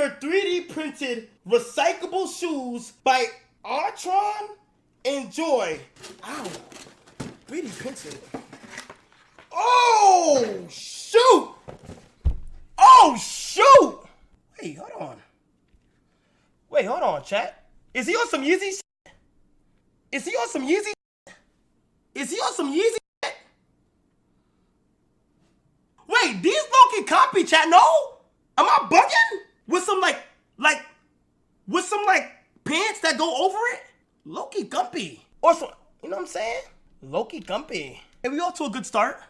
your 3D printed recyclable shoes by Artron. Enjoy. Ow. 3D printed. Oh, shoot. Oh, shoot. Wait, hold on, chat. Is he on some Yeezy shit? Is he on some Yeezy shit? Wait, these low-key copy, chat, no? Am I bugging? With some pants that go over it? Low-key gumpy. Or some, you know what I'm saying? Low-key gumpy. And we off to a good start.